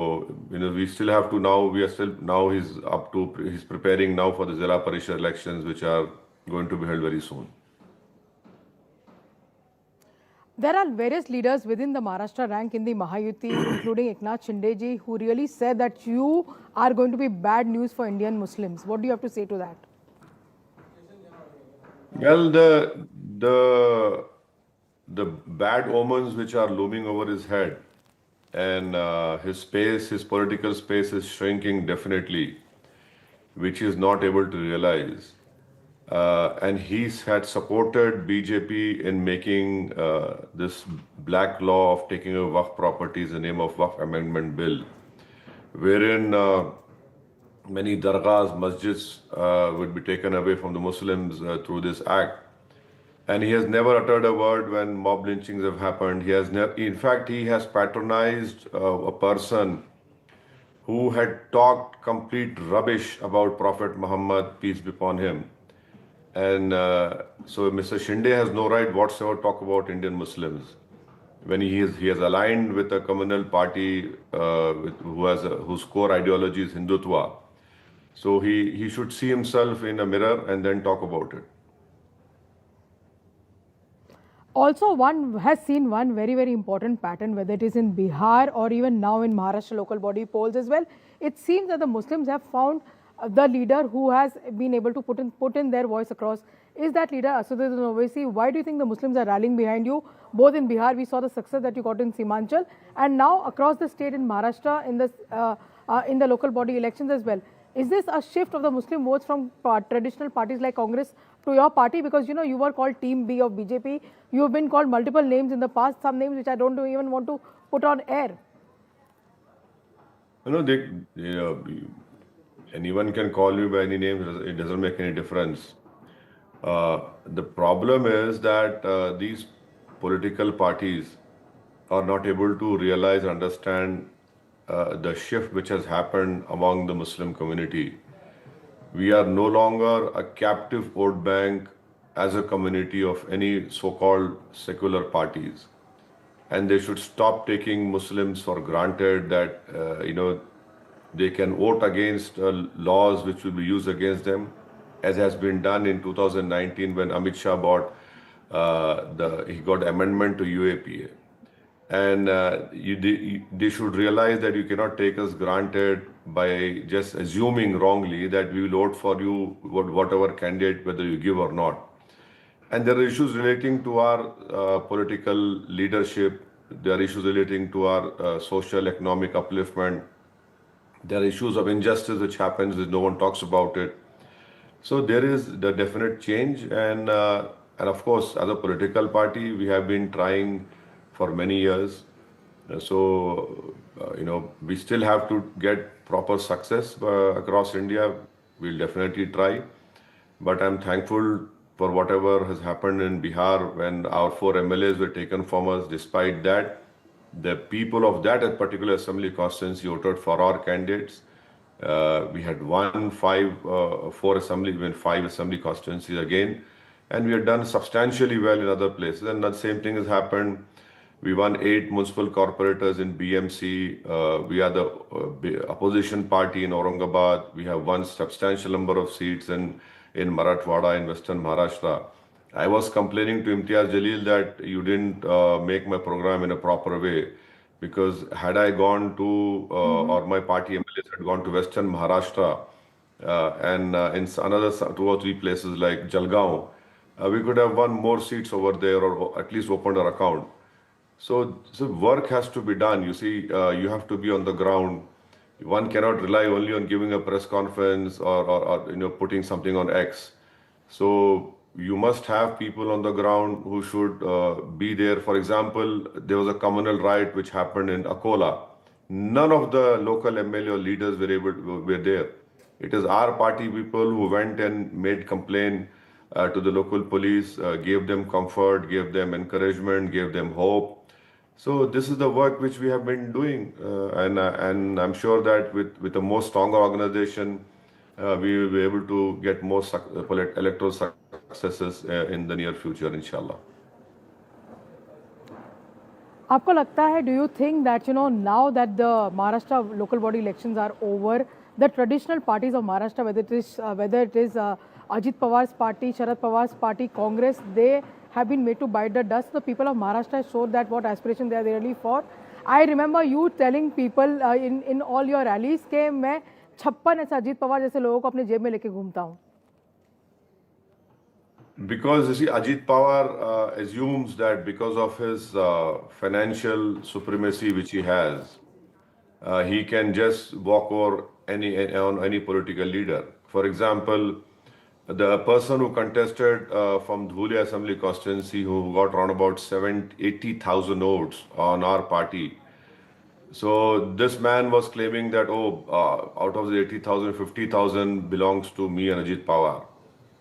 we still have to now, we are still, now he's preparing now for the Zilla Parishad elections, which are going to be held very soon. There are various leaders within the Maharashtra rank in the Mahayuti, including Eknath Shinde ji, who really said that you are going to be bad news for Indian Muslims. What do you have to say to that? Well, the bad omens which are looming over his head, and his political space is shrinking definitely, which he is not able to realize. And he's had supported BJP in making this black law of taking away Waqf properties in the name of Waqf Amendment Bill, wherein many dargahs, masjids would be taken away from the Muslims through this act. And he has never uttered a word when mob lynchings have happened. He has never, in fact, he has patronized a person who had talked complete rubbish about Prophet Muhammad, peace be upon him. And so Mr. Shinde has no right whatsoever to talk about Indian Muslims when he has aligned with a communal party whose core ideology is Hindutva. So he should see himself in a mirror and then talk about it. Also, one has seen one very, very important pattern, whether it is in Bihar or even now in Maharashtra local body polls as well. It seems that the Muslims have found the leader who has been able to put in their voice across. Is that leader Assaduddin Owaisi? Why do you think the Muslims are rallying behind you? Both in Bihar, we saw the success that you got in Simanchal, and now across the state in Maharashtra in the local body elections as well. Is this a shift of the Muslim votes from traditional parties like Congress to your party? Because you were called Team B of BJP. You have been called multiple names in the past, some names which I don't even want to put on air. Anyone can call you by any name. It doesn't make any difference. The problem is that these political parties are not able to realize, understand the shift which has happened among the Muslim community. We are no longer a captive vote bank as a community of any so-called secular parties. And they should stop taking Muslims for granted that, they can vote against laws which will be used against them, as has been done in 2019 when Amit Shah he got amendment to UAPA. And they should realize that you cannot take us granted by just assuming wrongly that we will vote for you, whatever candidate, whether you give or not. And there are issues relating to our political leadership. There are issues relating to our social, economic upliftment. There are issues of injustice which happens, which no one talks about it. So there is the definite change. And of course, as a political party, we have been trying for many years. So, we still have to get proper success across India. We'll definitely try. But I'm thankful for whatever has happened in Bihar when our 4 MLAs were taken from us. Despite that, the people of that particular assembly constituency voted for our candidates. We had won 4 assembly, even 5 assembly constituencies again. And we have done substantially well in other places. And the same thing has happened. We won 8 municipal corporators in BMC. We are the opposition party in Aurangabad. We have won substantial number of seats in Marathwada in Western Maharashtra. I was complaining to Imtiaz Jalil that you didn't make my program in a proper way, because had I gone to, or my party MLAs had gone to Western Maharashtra and in another 2 or 3 places like Jalgaon, we could have won more seats over there, or at least opened our account. So work has to be done. You see, you have to be on the ground. One cannot rely only on giving a press conference or putting something on X. So you must have people on the ground who should be there. For example, there was a communal riot which happened in Akola. None of the local MLA or leaders were there. It is our party people who went and made complaint to the local police, gave them comfort, gave them encouragement, gave them hope. So this is the work which we have been doing, and I'm sure that with a more stronger organization, we will be able to get more electoral successes in the near future, inshallah. आपको लगता है, do you think that now that the Maharashtra local body elections are over, the traditional parties of Maharashtra, whether it is Ajit Pawar's party, Sharad Pawar's party, Congress, they have been made to bite the dust. The people of Maharashtra showed that what aspiration they are really for. I remember you telling people in all your rallies कि मैं 56 ऐसे अजीत पवार जैसे लोगों को अपने जेब में लेके घूमता हूँ. Because you see, Ajit Pawar assumes that because of his financial supremacy which he has, he can just walk over on any political leader. For example, the person who contested from Dhule Assembly constituency, who got around about 80,000 votes on our party. So this man was claiming that, out of the 80,000, 50,000 belongs to me and Ajit Pawar.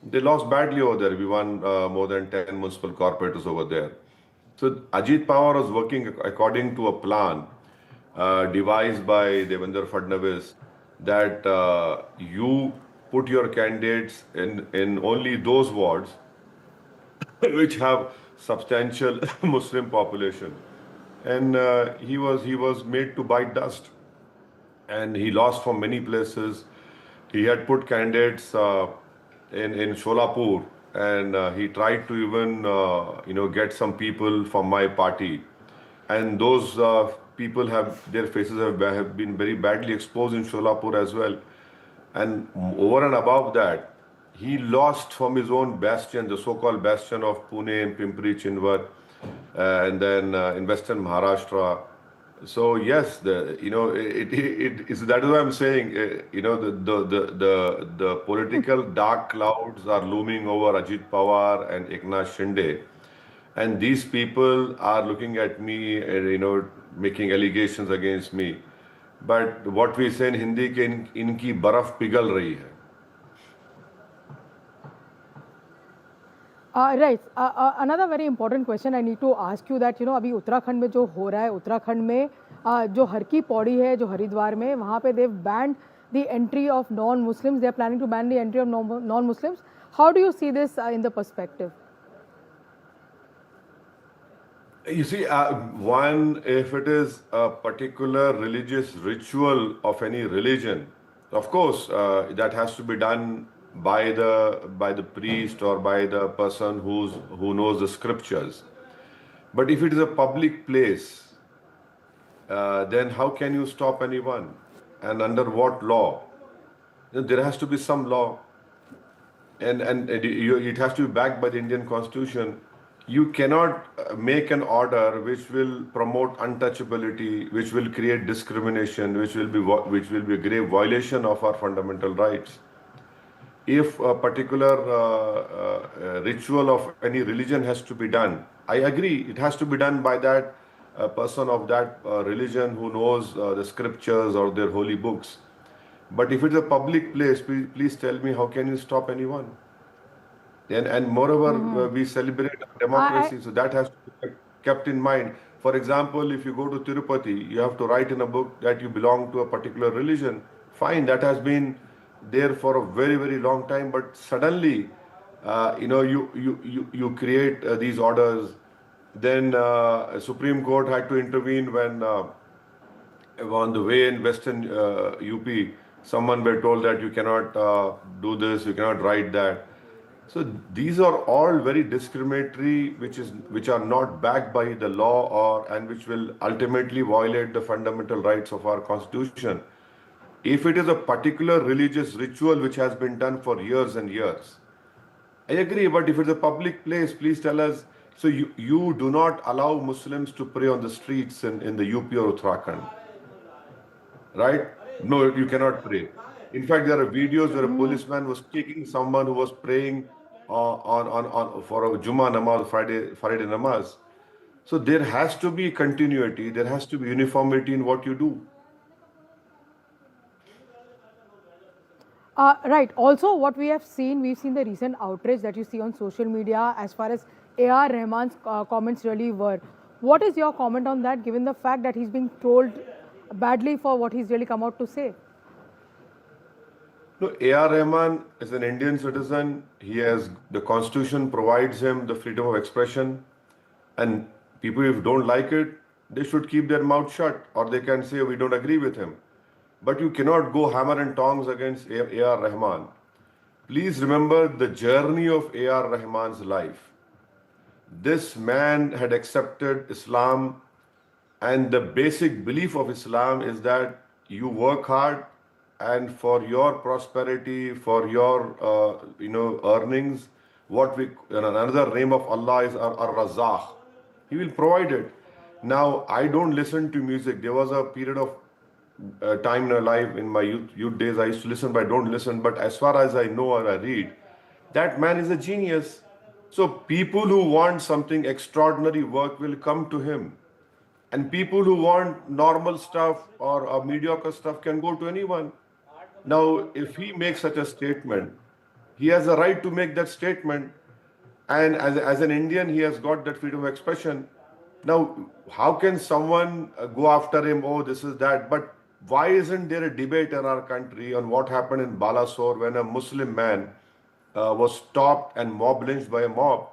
They lost badly over there. We won more than 10 municipal corporators over there. So Ajit Pawar was working according to a plan devised by Devendra Fadnavis that you put your candidates in only those wards which have substantial Muslim population. And he was made to bite dust. And he lost from many places. He had put candidates in Sholapur, and he tried to even get some people from my party, and those people their faces have been very badly exposed in Sholapur as well. And over and above that, he lost from his own bastion, the so-called bastion of Pune and Pimpri Chinwad, and then in Western Maharashtra. So yes, that is why I'm saying, the political dark clouds are looming over Ajit Pawar and Eknath Shinde, and these people are looking at me and making allegations against me. But what we say in Hindi, कि इनकी बर्फ पिघल रही है. Right. Another very important question I need to ask you that अभी उत्तराखंड में जो हो रहा है, उत्तराखंड में जो हर की पौड़ी है, जो हरिद्वार में, वहाँ पे they've banned the entry of non-Muslims. They are planning to ban the entry of non-Muslims. How do you see this in the perspective? You see, one, if it is a particular religious ritual of any religion, of course, that has to be done by the priest or by the person who knows the scriptures. But if it is a public place, then how can you stop anyone? And under what law? There has to be some law, and it has to be backed by the Indian Constitution. You cannot make an order which will promote untouchability, which will create discrimination, which will be a grave violation of our fundamental rights. If a particular ritual of any religion has to be done, I agree, it has to be done by that person of that religion who knows the scriptures or their holy books. But if it's a public place, please tell me, how can you stop anyone? And moreover, we celebrate democracy, so that has to be kept in mind. For example, if you go to Tirupati, you have to write in a book that you belong to a particular religion. Fine, that has been there for a very, very long time. But suddenly, you create these orders. Then Supreme Court had to intervene when on the way in Western UP, someone were told that you cannot do this, you cannot write that. So these are all very discriminatory, which are not backed by the law and which will ultimately violate the fundamental rights of our Constitution. If it is a particular religious ritual which has been done for years and years, I agree. But if it's a public place, please tell us. So you do not allow Muslims to pray on the streets in the UP or Uttarakhand, right? No, you cannot pray. In fact, there are videos where a policeman was kicking someone who was praying for a Jummah namaz, Friday namaz. So there has to be continuity. There has to be uniformity in what you do. Right. Also, what we've seen the recent outrage that you see on social media as far as A.R. Rahman's comments really were. What is your comment on that, given the fact that he's being trolled badly for what he's really come out to say? No, A.R. Rahman is an Indian citizen. The Constitution provides him the freedom of expression, and people, if don't like it, they should keep their mouth shut, or they can say we don't agree with him. But you cannot go hammer and tongs against A.R. Rahman. Please remember the journey of A.R. Rahman's life. This man had accepted Islam, and the basic belief of Islam is that you work hard, and for your prosperity, for your earnings, another name of Allah is Ar-Razzaq. He will provide it. Now, I don't listen to music. There was a period of time in my life, in my youth days, I used to listen, but I don't listen. But as far as I know or I read, that man is a genius. So people who want something extraordinary work will come to him. And people who want normal stuff or mediocre stuff can go to anyone. Now, if he makes such a statement, he has a right to make that statement. And as an Indian, he has got that freedom of expression. Now, how can someone go after him? Oh, this is that. But why isn't there a debate in our country on what happened in Balasore when a Muslim man was stopped and mob lynched by a mob?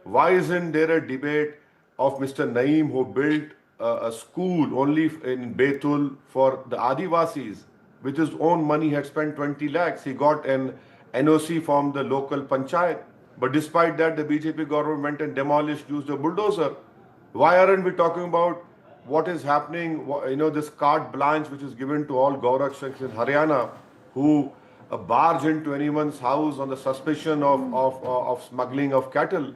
Why isn't there a debate of Mr. Naeem, who built a school only in Betul for the Adivasis? With his own money, he had spent 20 lakhs. He got an NOC from the local panchayat. But despite that, the BJP government went and demolished, used a bulldozer. Why aren't we talking about what is happening? This carte blanche which is given to all Gaurakshaks in Haryana who barge into anyone's house on the suspicion of smuggling of cattle.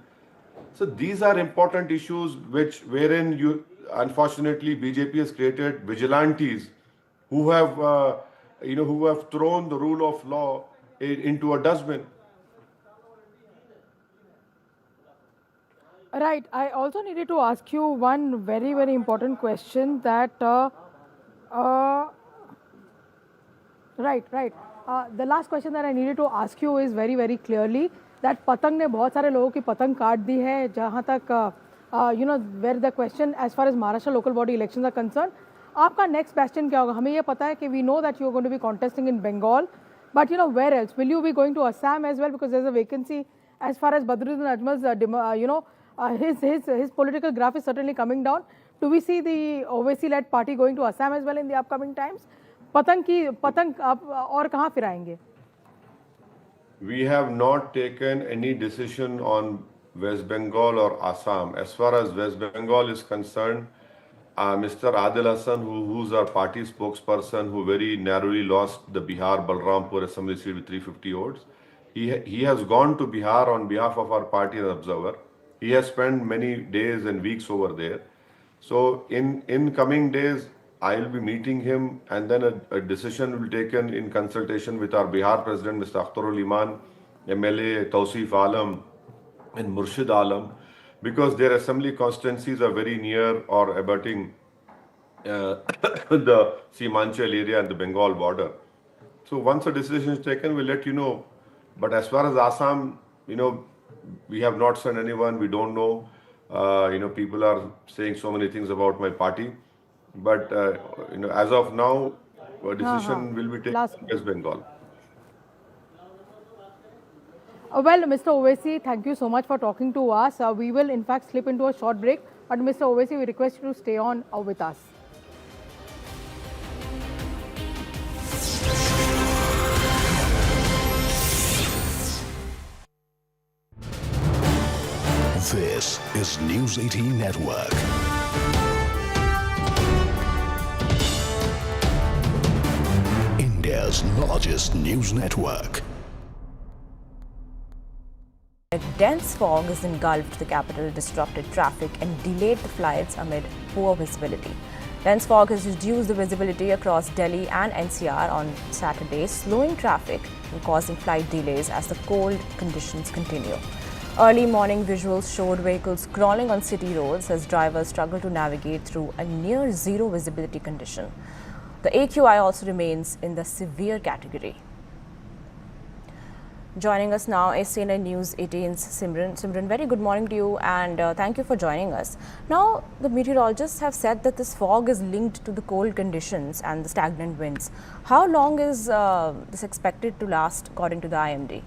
So these are important issues wherein unfortunately BJP has created vigilantes who have thrown the rule of law into a dustbin. Right. I also needed to ask you one very, very important question that, right. The last question that I needed to ask you is very, very clearly that पतंग ने बहुत सारे लोगों की पतंग काट दी है जहाँ तक where the question as far as Maharashtra local body elections are concerned, आपका next bastion क्या होगा? हमें ये पता है कि we know that you are going to be contesting in Bengal, but where else? Will you be going to Assam as well, because there's a vacancy as far as Badruddin Ajmal's his political graph is certainly coming down. Do we see the Owaisi-led party going to Assam as well in the upcoming times? पतंग आप और कहाँ फिराएंगे? We have not taken any decision on West Bengal or Assam. As far as West Bengal is concerned, Mr. Adil Hassan, who's our party spokesperson, who very narrowly lost the Bihar Balrampur Assembly seat with 350 votes, he has gone to Bihar on behalf of our party as observer. He has spent many days and weeks over there. So in coming days, I'll be meeting him, and then a decision will be taken in consultation with our Bihar President, Mr. Akhtarul Iman, MLA Tausif Alam, and Murshid Alam, because their assembly constituencies are very near or abutting the Simanchal area and the Bengal border. So once a decision is taken, we'll let you know. But as far as Assam, we have not sent anyone. We don't know. People are saying so many things about my party. But, as of now, a decision will be taken in West Bengal. Well, Mr. Owaisi, thank you so much for talking to us. We will, in fact, slip into a short break. But, Mr. Owaisi, we request you to stay on with us. This is News 18 Network. India's largest news network. A dense fog has engulfed the capital, disrupted traffic and delayed the flights amid poor visibility. Dense fog has reduced the visibility across Delhi and NCR on Saturday, slowing traffic and causing flight delays as the cold conditions continue. Early morning visuals showed vehicles crawling on city roads as drivers struggle to navigate through a near zero visibility condition. The AQI also remains in the severe category. Joining us now is CNN News 18's Simran. Simran, very good morning to you, and thank you for joining us. Now, the meteorologists have said that this fog is linked to the cold conditions and the stagnant winds. How long is this expected to last, according to the IMD?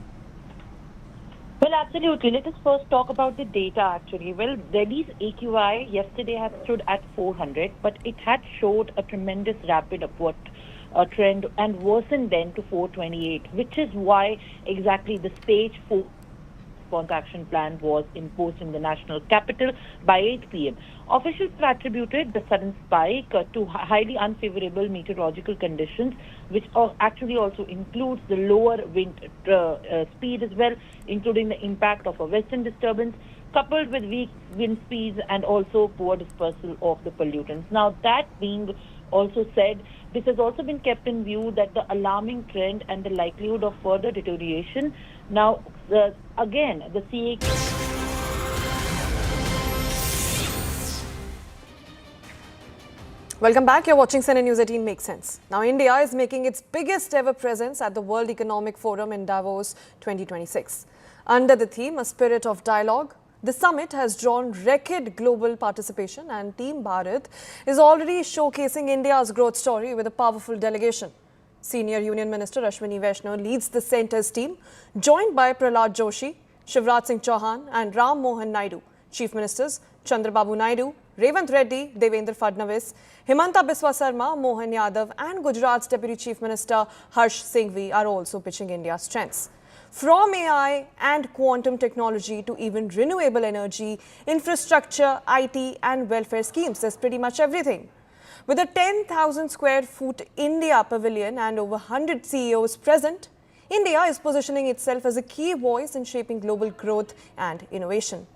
Well, absolutely. Let us first talk about the data actually. Well, Delhi's AQI yesterday had stood at 400, but it had showed a tremendous rapid upward trend and worsened then to 428, which is why exactly the stage 4 response action plan was imposed in the national capital by 8 p.m. Officials have attributed the sudden spike to highly unfavorable meteorological conditions, which actually also includes the lower wind speed as well, including the impact of a western disturbance coupled with weak wind speeds and also poor dispersal of the pollutants. Now, that being also said, this has also been kept in view that the alarming trend and the likelihood of further deterioration. Now, again, the CA. Welcome back. You're watching CNN News 18 Makes Sense. Now, India is making its biggest ever presence at the World Economic Forum in Davos 2026. Under the theme, A Spirit of Dialogue, the summit has drawn record global participation, and Team Bharat is already showcasing India's growth story with a powerful delegation. Senior Union Minister Ashwini Vaishnaw leads the centre's team, joined by Prahlad Joshi, Shivraj Singh Chauhan and Ram Mohan Naidu. Chief Ministers Chandrababu Naidu, Revant Reddy, Devendra Fadnavis, Himanta Biswa Sarma, Mohan Yadav and Gujarat's Deputy Chief Minister Harsh Singhvi are also pitching India's strengths. From AI and quantum technology to even renewable energy, infrastructure, IT and welfare schemes, there's pretty much everything. With a 10,000 square foot India pavilion and over 100 CEOs present, India is positioning itself as a key voice in shaping global growth and innovation.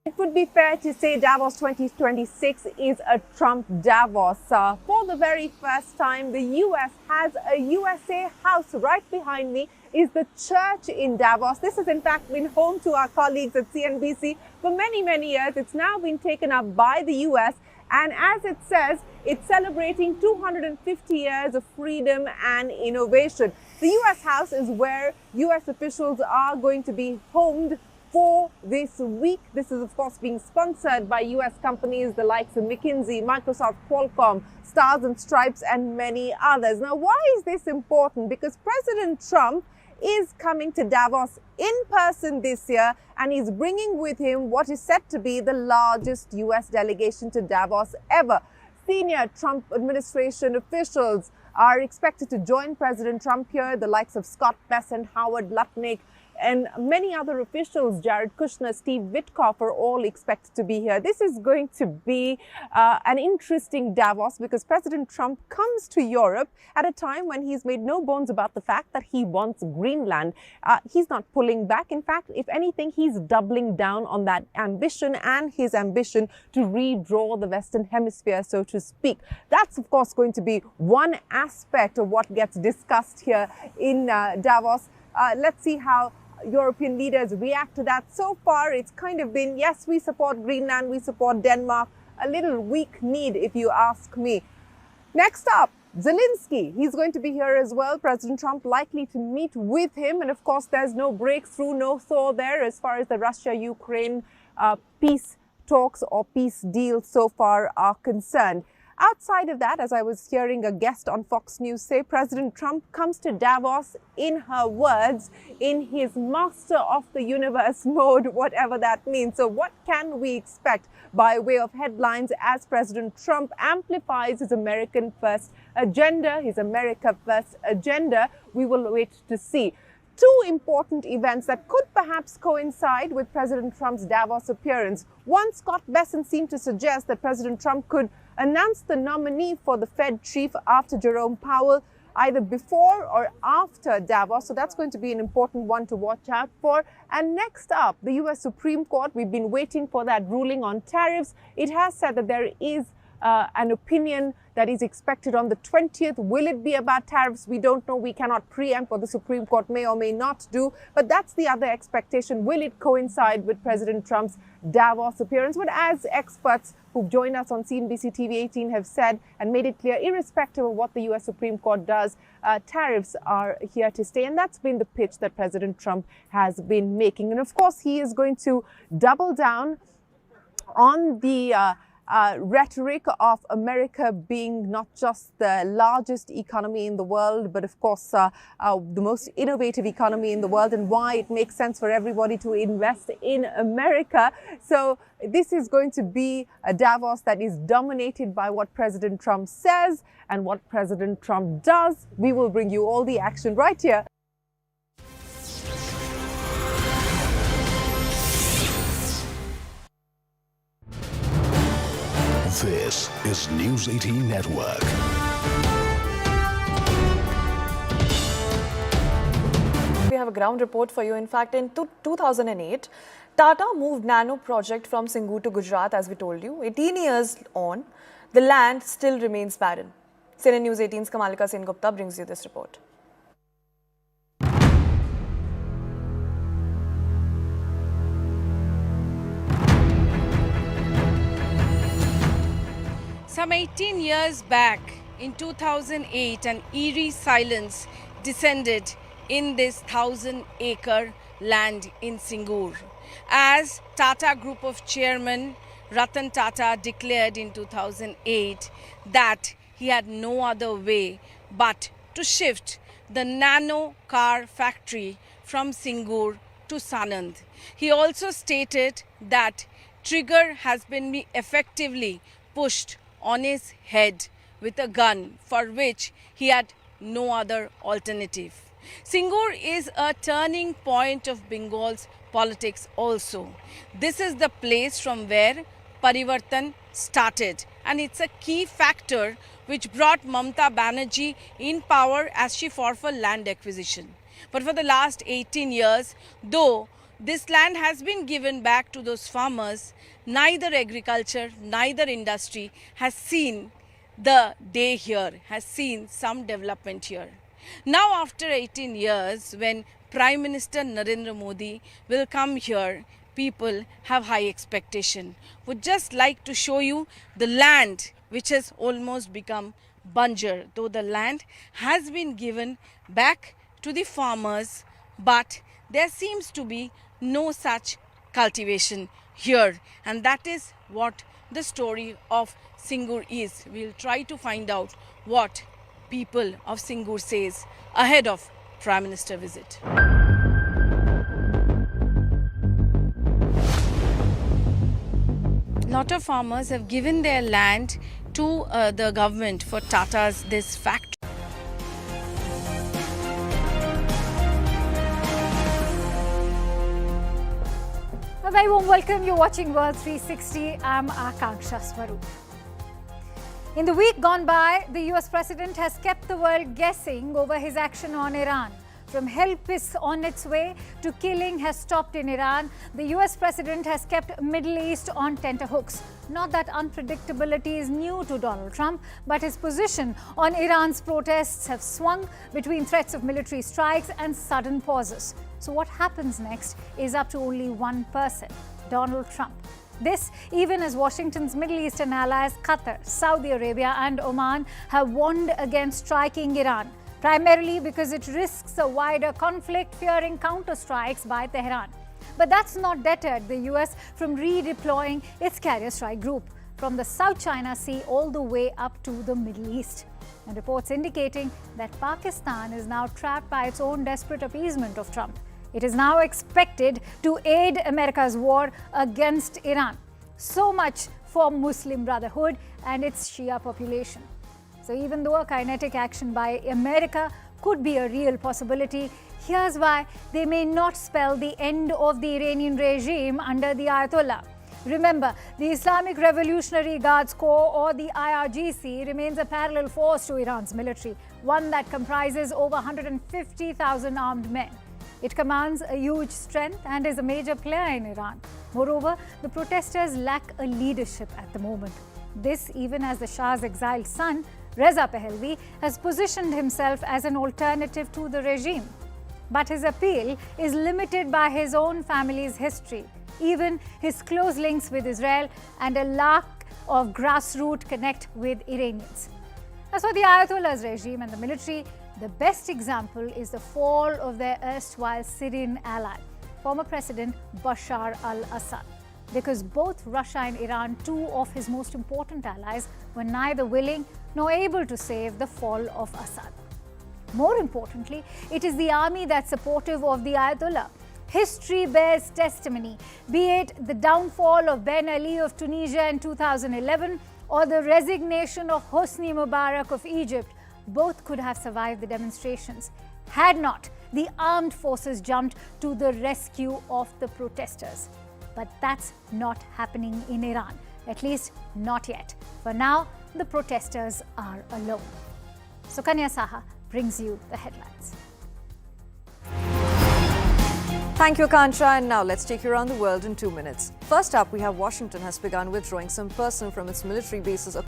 It would be fair to say Davos 2026 is a Trump Davos. For the very first time, the US has a USA house. Right behind me is the church in Davos. This has in fact been home to our colleagues at CNBC for many, many years. It's now been taken up by the US. And as it says, it's celebrating 250 years of freedom and innovation. The US house is where US officials are going to be homed for this week. This is, of course, being sponsored by US companies, the likes of McKinsey, Microsoft, Qualcomm, Stars and Stripes, and many others. Now, why is this important? Because President Trump is coming to Davos in person this year, and he's bringing with him what is said to be the largest US delegation to Davos ever. Senior Trump administration officials are expected to join President Trump here, the likes of Scott Bessent, Howard Lutnick, and many other officials, Jared Kushner, Steve Witkoff, are all expected to be here. This is going to be an interesting Davos because President Trump comes to Europe at a time when he's made no bones about the fact that he wants Greenland. He's not pulling back. In fact, if anything, he's doubling down on that ambition and his ambition to redraw the Western Hemisphere, so to speak. That's, of course, going to be one aspect of what gets discussed here in Davos. Let's see how European leaders react to that. So far, it's kind of been, yes, we support Greenland, we support Denmark. A little weak need, if you ask me. Next up, Zelensky. He's going to be here as well. President Trump likely to meet with him. And of course, there's no breakthrough, no thaw there as far as the Russia-Ukraine peace talks or peace deals so far are concerned. Outside of that, as I was hearing a guest on Fox News say, President Trump comes to Davos, in her words, in his master of the universe mode, whatever that means. So what can we expect by way of headlines as President Trump amplifies his American first agenda, his America first agenda? We will wait to see. Two important events that could perhaps coincide with President Trump's Davos appearance. One, Scott Bessent seemed to suggest that President Trump could announce the nominee for the Fed chief after Jerome Powell, either before or after Davos. So that's going to be an important one to watch out for. And next up, the US Supreme Court. We've been waiting for that ruling on tariffs. It has said that there is an opinion that is expected on the 20th. Will it be about tariffs? We don't know. We cannot preempt what the Supreme Court may or may not do. But that's the other expectation. Will it coincide with President Trump's Davos appearance? But as experts who've joined us on CNBC TV 18 have said and made it clear, irrespective of what the US Supreme Court does, tariffs are here to stay. And that's been the pitch that President Trump has been making. And of course, he is going to double down on the rhetoric of America being not just the largest economy in the world, but of course the most innovative economy in the world, and why it makes sense for everybody to invest in America. So this is going to be a Davos that is dominated by what President Trump says and what President Trump does. We will bring you all the action right here. This is News 18 Network. We have a ground report for you. In fact, in 2008, Tata moved Nano project from Singur to Gujarat, as we told you. 18 years on, the land still remains barren. CNN News 18's Kamalika Sen Gupta brings you this report. Some 18 years back, in 2008, an eerie silence descended in this 1,000-acre land in Singur, as Tata Group of Chairman Ratan Tata declared in 2008 that he had no other way but to shift the nano car factory from Singur to Sanand. He also stated that trigger has been effectively pushed on his head with a gun, for which he had no other alternative. Singur is a turning point of Bengal's politics also. This is the place from where Parivartan started, and it's a key factor which brought Mamata Banerjee in power as she fought for land acquisition. But for the last 18 years, though this land has been given back to those farmers, neither agriculture, neither industry has seen the day here, has seen some development here. Now after 18 years, when Prime Minister Narendra Modi will come here, people have high expectation. Would just like to show you the land which has almost become banjar, though the land has been given back to the farmers, but there seems to be no such cultivation here, and that is what the story of Singur is. We'll try to find out what people of Singur says ahead of Prime Minister visit. Lot of farmers have given their land to the government for Tata's this factory. A very warm welcome. You're watching World 360. I'm Akanksha Swaroop. In the week gone by, the US President has kept the world guessing over his action on Iran. From help is on its way to killing has stopped in Iran, the US President has kept Middle East on tenterhooks. Not that unpredictability is new to Donald Trump, but his position on Iran's protests have swung between threats of military strikes and sudden pauses. So what happens next is up to only one person, Donald Trump. This even as Washington's Middle Eastern allies Qatar, Saudi Arabia and Oman have warned against striking Iran, primarily because it risks a wider conflict, fearing counterstrikes by Tehran. But that's not deterred the US from redeploying its carrier strike group from the South China Sea all the way up to the Middle East. And reports indicating that Pakistan is now trapped by its own desperate appeasement of Trump. It is now expected to aid America's war against Iran. So much for Muslim Brotherhood and its Shia population. So even though a kinetic action by America could be a real possibility, here's why they may not spell the end of the Iranian regime under the Ayatollah. Remember, the Islamic Revolutionary Guards Corps, or the IRGC, remains a parallel force to Iran's military, one that comprises over 150,000 armed men. It commands a huge strength and is a major player in Iran. Moreover, the protesters lack a leadership at the moment. This even as the Shah's exiled son, Reza Pahlavi, has positioned himself as an alternative to the regime. But his appeal is limited by his own family's history, even his close links with Israel and a lack of grassroots connect with Iranians. As for the Ayatollah's regime and the military, the best example is the fall of their erstwhile Syrian ally, former President Bashar al-Assad. because both Russia and Iran, two of his most important allies, were neither willing nor able to save the fall of Assad. More importantly, it is the army that's supportive of the Ayatollah. History bears testimony, be it the downfall of Ben Ali of Tunisia in 2011 or the resignation of Hosni Mubarak of Egypt. Both could have survived the demonstrations had not the armed forces jumped to the rescue of the protesters. But that's not happening in Iran, at least not yet. For now, the protesters are alone. So Kanya Saha brings you the headlines. Thank you, Kancha. And now let's take you around the world in 2 minutes. First up, we have Washington has begun withdrawing some personnel from its military bases